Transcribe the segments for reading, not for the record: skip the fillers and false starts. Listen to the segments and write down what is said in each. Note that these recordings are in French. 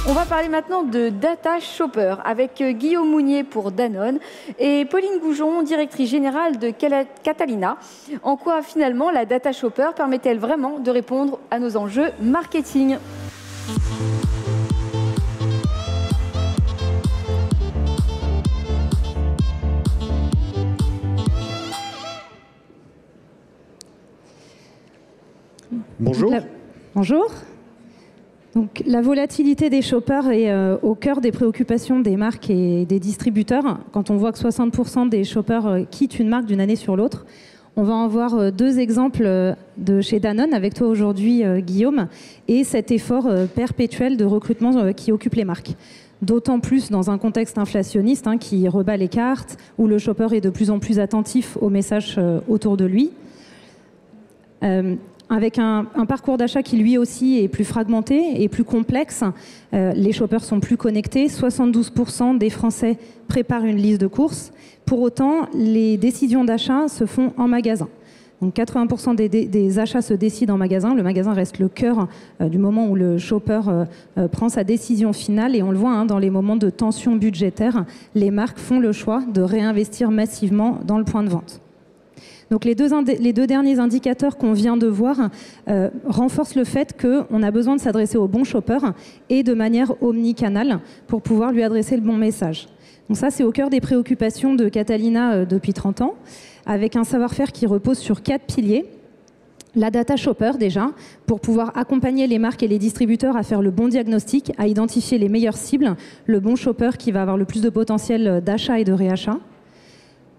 On va parler maintenant de Data Shopper avec Guillaume Mounier pour Danone et Pauline Goujon, directrice générale de Catalina. En quoi finalement la Data Shopper permet-elle vraiment de répondre à nos enjeux marketing ? Bonjour. Bonjour. Donc, la volatilité des shoppers est au cœur des préoccupations des marques et des distributeurs. Quand on voit que 60% des shoppers quittent une marque d'une année sur l'autre, on va en voir deux exemples de chez Danone avec toi aujourd'hui, Guillaume, et cet effort perpétuel de recrutement qui occupe les marques. D'autant plus dans un contexte inflationniste qui rebat les cartes, où le shopper est de plus en plus attentif aux messages autour de lui. Avec un parcours d'achat qui lui aussi est plus fragmenté et plus complexe, les shoppers sont plus connectés. 72% des Français préparent une liste de courses. Pour autant, les décisions d'achat se font en magasin. Donc 80% des achats se décident en magasin. Le magasin reste le cœur du moment où le shopper prend sa décision finale. Et on le voit dans les moments de tension budgétaire, les marques font le choix de réinvestir massivement dans le point de vente. Donc les deux derniers indicateurs qu'on vient de voir renforcent le fait qu'on a besoin de s'adresser au bon shopper et de manière omnicanale pour pouvoir lui adresser le bon message. Donc ça, c'est au cœur des préoccupations de Catalina depuis 30 ans, avec un savoir-faire qui repose sur 4 piliers. La data shopper déjà, pour pouvoir accompagner les marques et les distributeurs à faire le bon diagnostic, à identifier les meilleures cibles, le bon shopper qui va avoir le plus de potentiel d'achat et de réachat.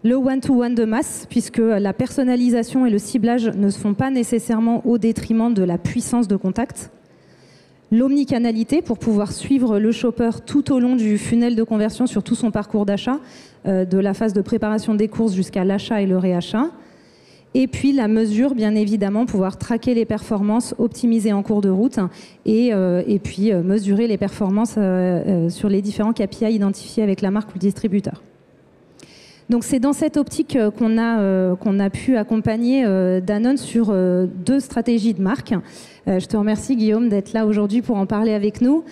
Le one-to-one de masse, puisque la personnalisation et le ciblage ne se font pas nécessairement au détriment de la puissance de contact. L'omnicanalité, pour pouvoir suivre le shopper tout au long du funnel de conversion sur tout son parcours d'achat, de la phase de préparation des courses jusqu'à l'achat et le réachat. Et puis la mesure, bien évidemment, pouvoir traquer les performances, optimiser en cours de route et puis mesurer les performances sur les différents KPI identifiés avec la marque ou le distributeur. Donc c'est dans cette optique qu'on a pu accompagner Danone sur 2 stratégies de marque. Je te remercie Guillaume d'être là aujourd'hui pour en parler avec nous.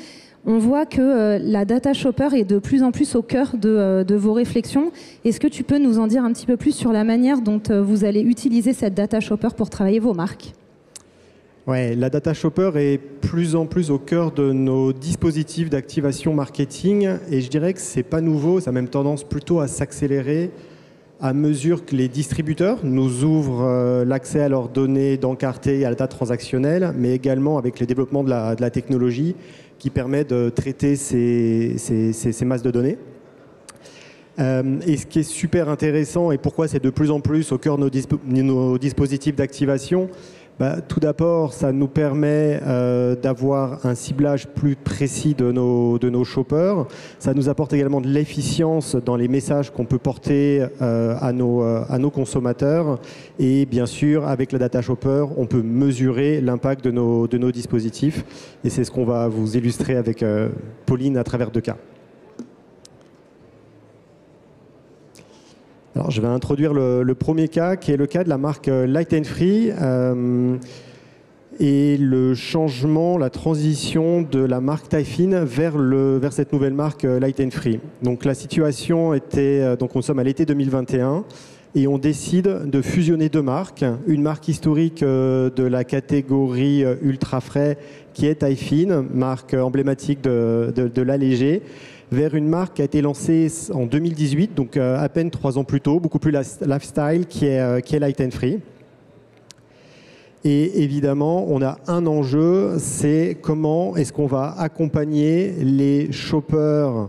On voit que la Data Shopper est de plus en plus au cœur de vos réflexions. Est-ce que tu peux nous en dire un petit peu plus sur la manière dont vous allez utiliser cette Data Shopper pour travailler vos marques ? Ouais, la Data Shopper est plus en plus au cœur de nos dispositifs d'activation marketing et je dirais que ce n'est pas nouveau, ça a même tendance plutôt à s'accélérer à mesure que les distributeurs nous ouvrent l'accès à leurs données d'encarté et à la data transactionnelle, mais également avec le développement de la technologie qui permet de traiter ces masses de données. Et ce qui est super intéressant et pourquoi c'est de plus en plus au cœur de nos dispositifs d'activation, tout d'abord, ça nous permet d'avoir un ciblage plus précis de nos shoppers. Ça nous apporte également de l'efficience dans les messages qu'on peut porter à nos consommateurs. Et bien sûr, avec la Data Shopper, on peut mesurer l'impact de nos dispositifs. Et c'est ce qu'on va vous illustrer avec Pauline à travers 2 cas. Alors, je vais introduire le premier cas, qui est le cas de la marque Light & Free et le changement, la transition de la marque Typhine vers cette nouvelle marque Light & Free. Donc, la situation était, nous sommes à l'été 2021 et on décide de fusionner 2 marques. Une marque historique de la catégorie ultra frais qui est Typhine, marque emblématique de l'allégé, vers une marque qui a été lancée en 2018, donc à peine 3 ans plus tôt, beaucoup plus lifestyle, qui est Light & Free. Et évidemment, on a un enjeu, c'est comment est-ce qu'on va accompagner les shoppers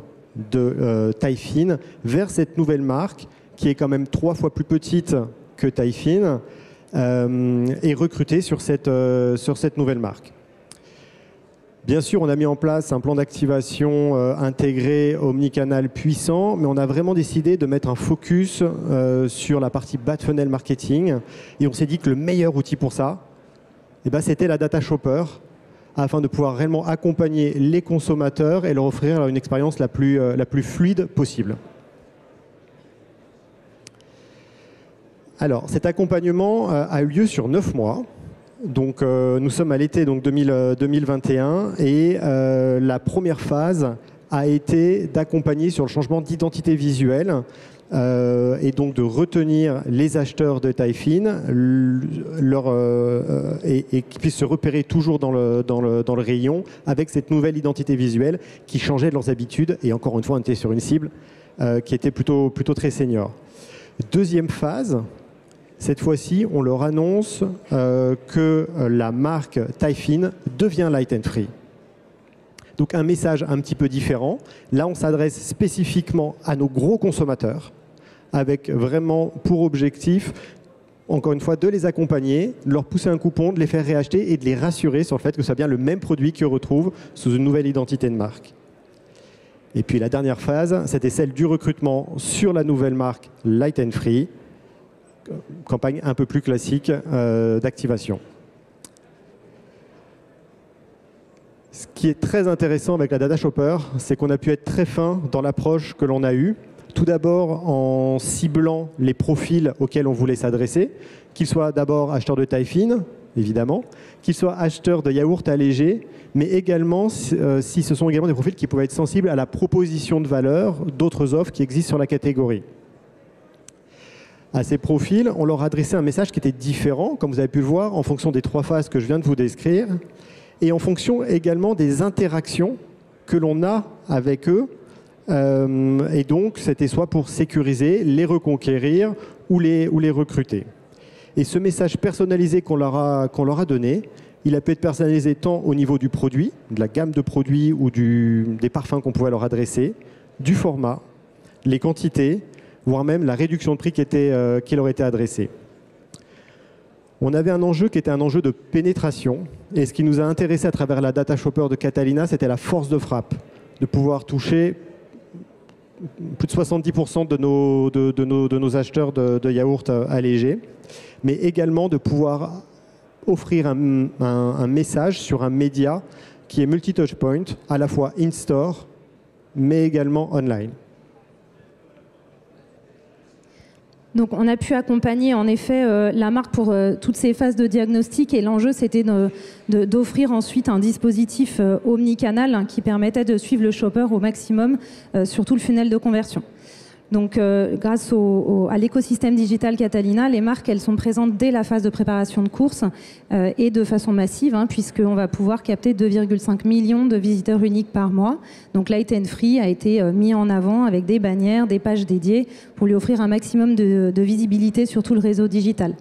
de Typhine vers cette nouvelle marque, qui est quand même 3 fois plus petite que Typhine, et recruter sur cette nouvelle marque. Bien sûr, on a mis en place un plan d'activation intégré, omnicanal puissant, mais on a vraiment décidé de mettre un focus sur la partie bas de funnel marketing. Et on s'est dit que le meilleur outil pour ça, c'était la Data Shopper, afin de pouvoir réellement accompagner les consommateurs et leur offrir une expérience la plus fluide possible. Alors, cet accompagnement a eu lieu sur 9 mois. Donc, nous sommes à l'été 2021 et la première phase a été d'accompagner sur le changement d'identité visuelle et donc de retenir les acheteurs de taille fine et qu'ils puissent se repérer toujours dans le rayon avec cette nouvelle identité visuelle qui changeait de leurs habitudes. Et encore une fois, on était sur une cible qui était plutôt très senior. Deuxième phase, cette fois-ci, on leur annonce que la marque taille fine devient light and free. Donc un message un petit peu différent. Là, on s'adresse spécifiquement à nos gros consommateurs, avec vraiment pour objectif, encore une fois, de les accompagner, de leur pousser un coupon, de les faire réacheter et de les rassurer sur le fait que ce soit bien le même produit qu'ils retrouvent sous une nouvelle identité de marque. Et puis la dernière phase, c'était celle du recrutement sur la nouvelle marque Light and Free, campagne un peu plus classique d'activation. Ce qui est très intéressant avec la Data Shopper, c'est qu'on a pu être très fin dans l'approche que l'on a eue. Tout d'abord en ciblant les profils auxquels on voulait s'adresser, qu'ils soient d'abord acheteurs de taille fine, évidemment, qu'ils soient acheteurs de yaourts allégés, mais également si ce sont également des profils qui pouvaient être sensibles à la proposition de valeur d'autres offres qui existent sur la catégorie. À ces profils, on leur a adressé un message qui était différent, comme vous avez pu le voir, en fonction des 3 phases que je viens de vous décrire, et en fonction également des interactions que l'on a avec eux. Et donc, c'était soit pour sécuriser, les reconquérir ou les recruter. Et ce message personnalisé qu'on leur a donné, il a pu être personnalisé tant au niveau du produit, de la gamme de produits ou des parfums qu'on pouvait leur adresser, du format, les quantités, voire même la réduction de prix qui leur était adressée. On avait un enjeu qui était un enjeu de pénétration. Et ce qui nous a intéressé à travers la Data Shopper de Catalina, c'était la force de frappe, de pouvoir toucher plus de 70% de nos acheteurs de yaourts allégés, mais également de pouvoir offrir un message sur un média qui est multi-touchpoint, à la fois in-store, mais également online. Donc on a pu accompagner en effet la marque pour toutes ces phases de diagnostic et l'enjeu c'était d'offrir ensuite un dispositif omnicanal qui permettait de suivre le shopper au maximum sur tout le funnel de conversion. Donc grâce à l'écosystème digital Catalina, les marques elles sont présentes dès la phase de préparation de course et de façon massive puisqu'on va pouvoir capter 2,5 millions de visiteurs uniques par mois. Donc Light and Free a été mis en avant avec des bannières, des pages dédiées pour lui offrir un maximum de visibilité sur tout le réseau digital.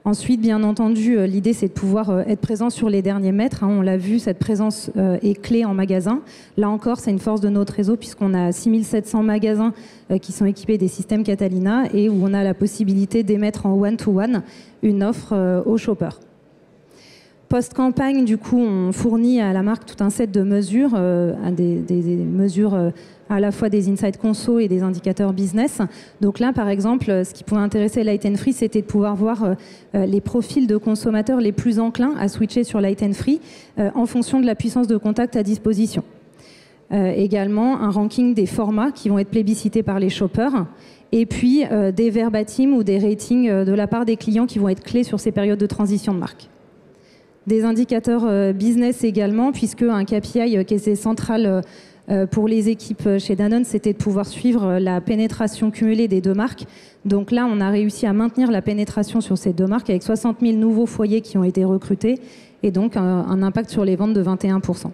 Ensuite, bien entendu, l'idée, c'est de pouvoir être présent sur les derniers mètres. On l'a vu, cette présence est clé en magasin. Là encore, c'est une force de notre réseau puisqu'on a 6700 magasins qui sont équipés des systèmes Catalina et où on a la possibilité d'émettre en one-to-one une offre aux shoppers. Post-campagne, du coup, on fournit à la marque tout un set de mesures, des mesures à la fois des insights conso et des indicateurs business. Donc là, par exemple, ce qui pouvait intéresser Light and Free, c'était de pouvoir voir les profils de consommateurs les plus enclins à switcher sur Light and Free en fonction de la puissance de contact à disposition. Également, un ranking des formats qui vont être plébiscités par les shoppers et puis des verbatim ou des ratings de la part des clients qui vont être clés sur ces périodes de transition de marque. Des indicateurs business également, puisque un KPI qui était central pour les équipes chez Danone, c'était de pouvoir suivre la pénétration cumulée des 2 marques. Donc là, on a réussi à maintenir la pénétration sur ces 2 marques avec 60 000 nouveaux foyers qui ont été recrutés et donc un impact sur les ventes de 21%.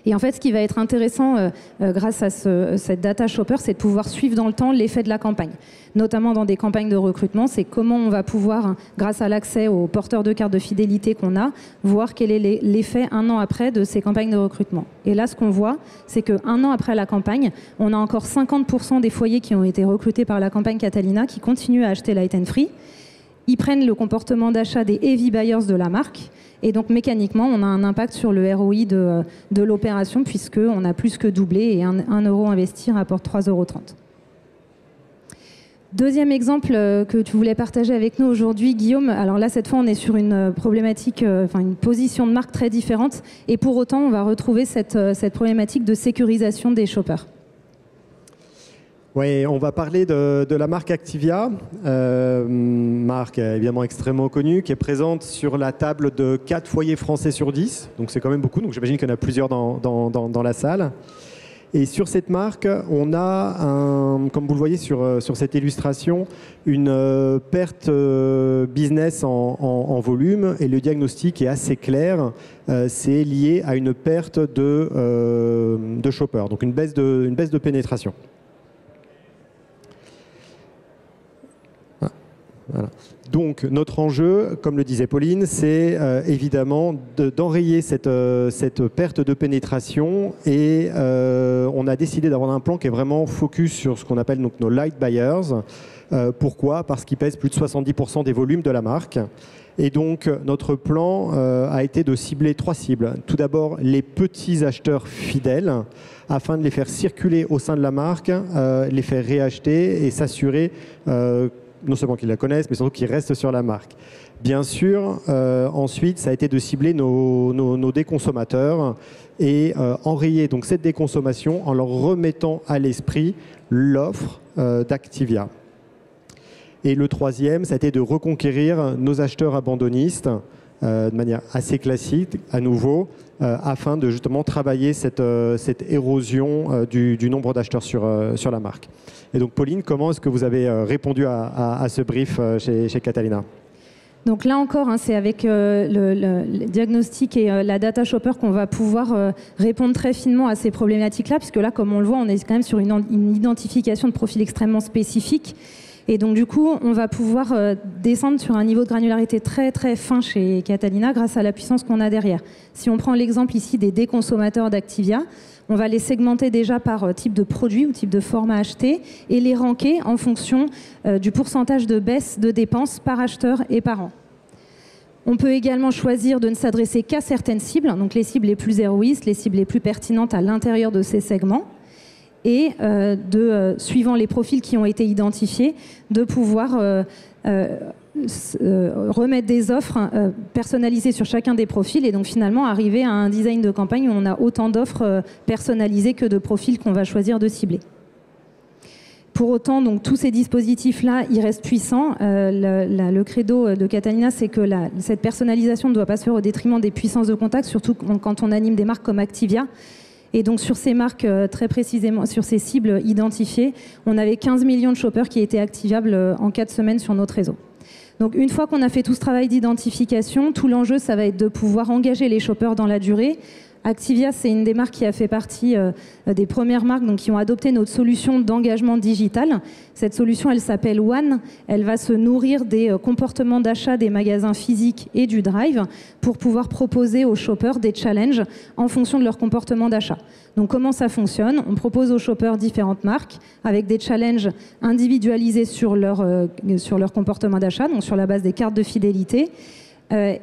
Et en fait, ce qui va être intéressant grâce à cette data shopper, c'est de pouvoir suivre dans le temps l'effet de la campagne. Notamment dans des campagnes de recrutement, c'est comment on va pouvoir, grâce à l'accès aux porteurs de cartes de fidélité qu'on a, voir quel est l'effet 1 an après de ces campagnes de recrutement. Et là, ce qu'on voit, c'est qu'un an après la campagne, on a encore 50% des foyers qui ont été recrutés par la campagne Catalina qui continuent à acheter Light and Free. Ils prennent le comportement d'achat des heavy buyers de la marque. Et donc, mécaniquement, on a un impact sur le ROI de l'opération puisqu'on a plus que doublé et 1 euro investi rapporte 3,30 €. Deuxième exemple que tu voulais partager avec nous aujourd'hui, Guillaume. Alors là, cette fois, on est sur une problématique, une position de marque très différente. Et pour autant, on va retrouver cette problématique de sécurisation des shoppers. Oui, on va parler de la marque Activia, marque évidemment extrêmement connue, qui est présente sur la table de 4 foyers français sur 10, donc c'est quand même beaucoup, donc j'imagine qu'il y en a plusieurs dans la salle. Et sur cette marque, on a, comme vous le voyez sur cette illustration, une perte business en volume, et le diagnostic est assez clair, c'est lié à une perte de shopper, donc une baisse de pénétration. Voilà. Donc notre enjeu, comme le disait Pauline, c'est évidemment d'enrayer cette perte de pénétration, et on a décidé d'avoir un plan qui est vraiment focus sur ce qu'on appelle donc nos light buyers. Pourquoi? Parce qu'ils pèsent plus de 70% des volumes de la marque. Et donc notre plan a été de cibler 3 cibles. Tout d'abord les petits acheteurs fidèles, afin de les faire circuler au sein de la marque, les faire réacheter et s'assurer non seulement qu'ils la connaissent, mais surtout qu'ils restent sur la marque. Bien sûr, ensuite, ça a été de cibler nos déconsommateurs et enrayer donc cette déconsommation en leur remettant à l'esprit l'offre d'Activia. Et le troisième, ça a été de reconquérir nos acheteurs abandonnistes de manière assez classique, à nouveau, afin de justement travailler cette érosion du nombre d'acheteurs sur la marque. Et donc Pauline, comment est-ce que vous avez répondu à ce brief chez Catalina? Donc là encore, hein, c'est avec le diagnostic et la data shopper qu'on va pouvoir répondre très finement à ces problématiques-là, puisque là, comme on le voit, on est quand même sur une identification de profils extrêmement spécifiques. Et donc du coup, on va pouvoir descendre sur un niveau de granularité très très fin chez Catalina grâce à la puissance qu'on a derrière. Si on prend l'exemple ici des déconsommateurs d'Activia, on va les segmenter déjà par type de produit ou type de format acheté et les ranker en fonction du pourcentage de baisse de dépenses par acheteur et par an. On peut également choisir de ne s'adresser qu'à certaines cibles, donc les cibles les plus héroïstes, les cibles les plus pertinentes à l'intérieur de ces segments, et suivant les profils qui ont été identifiés, de pouvoir remettre des offres personnalisées sur chacun des profils, et donc finalement arriver à un design de campagne où on a autant d'offres personnalisées que de profils qu'on va choisir de cibler. Pour autant, donc, tous ces dispositifs-là, ils restent puissants. Le credo de Catalina, c'est que cette personnalisation ne doit pas se faire au détriment des puissances de contact, surtout quand on anime des marques comme Activia. Et donc sur ces marques, très précisément, sur ces cibles identifiées, on avait 15 millions de shoppers qui étaient activables en 4 semaines sur notre réseau. Donc une fois qu'on a fait tout ce travail d'identification, tout l'enjeu, ça va être de pouvoir engager les shoppers dans la durée. Activia, c'est une des marques qui a fait partie des premières marques donc, qui ont adopté notre solution d'engagement digital. Cette solution, elle s'appelle One. Elle va se nourrir des comportements d'achat des magasins physiques et du drive pour pouvoir proposer aux shoppers des challenges en fonction de leur comportement d'achat. Donc comment ça fonctionne? On propose aux shoppers différentes marques avec des challenges individualisés sur leur comportement d'achat, donc sur la base des cartes de fidélité.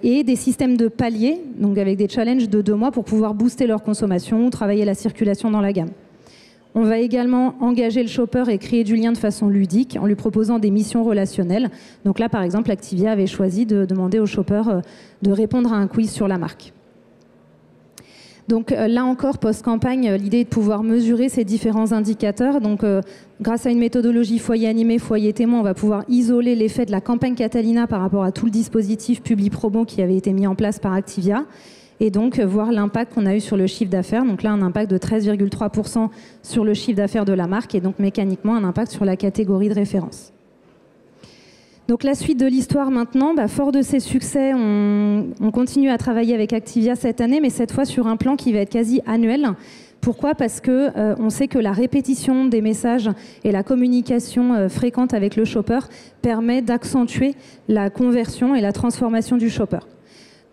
Et des systèmes de paliers, donc avec des challenges de 2 mois pour pouvoir booster leur consommation, travailler la circulation dans la gamme. On va également engager le shopper et créer du lien de façon ludique en lui proposant des missions relationnelles. Donc là, par exemple, Activia avait choisi de demander au shopper de répondre à un quiz sur la marque. Donc là encore, post-campagne, l'idée est de pouvoir mesurer ces différents indicateurs. Donc grâce à une méthodologie foyer animé, foyer témoin, on va pouvoir isoler l'effet de la campagne Catalina par rapport à tout le dispositif public promo qui avait été mis en place par Activia. Et donc voir l'impact qu'on a eu sur le chiffre d'affaires. Donc là, un impact de 13,3% sur le chiffre d'affaires de la marque et donc mécaniquement un impact sur la catégorie de référence. Donc la suite de l'histoire maintenant, fort de ces succès, on continue à travailler avec Activia cette année, mais cette fois sur un plan qui va être quasi annuel. Pourquoi? Parce que on sait que la répétition des messages et la communication fréquente avec le shopper permet d'accentuer la conversion et la transformation du shopper.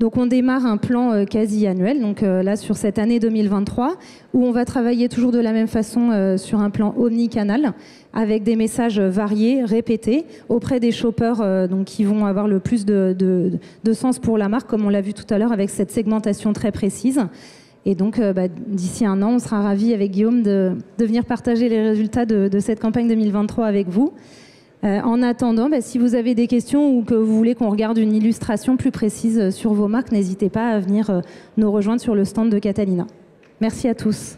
Donc on démarre un plan quasi annuel, donc là sur cette année 2023, où on va travailler toujours de la même façon sur un plan omnicanal, avec des messages variés, répétés, auprès des shoppers donc, qui vont avoir le plus de sens pour la marque, comme on l'a vu tout à l'heure, avec cette segmentation très précise. Et donc d'ici un an, on sera ravis avec Guillaume de venir partager les résultats de cette campagne 2023 avec vous. En attendant, si vous avez des questions ou que vous voulez qu'on regarde une illustration plus précise sur vos marques, n'hésitez pas à venir nous rejoindre sur le stand de Catalina. Merci à tous.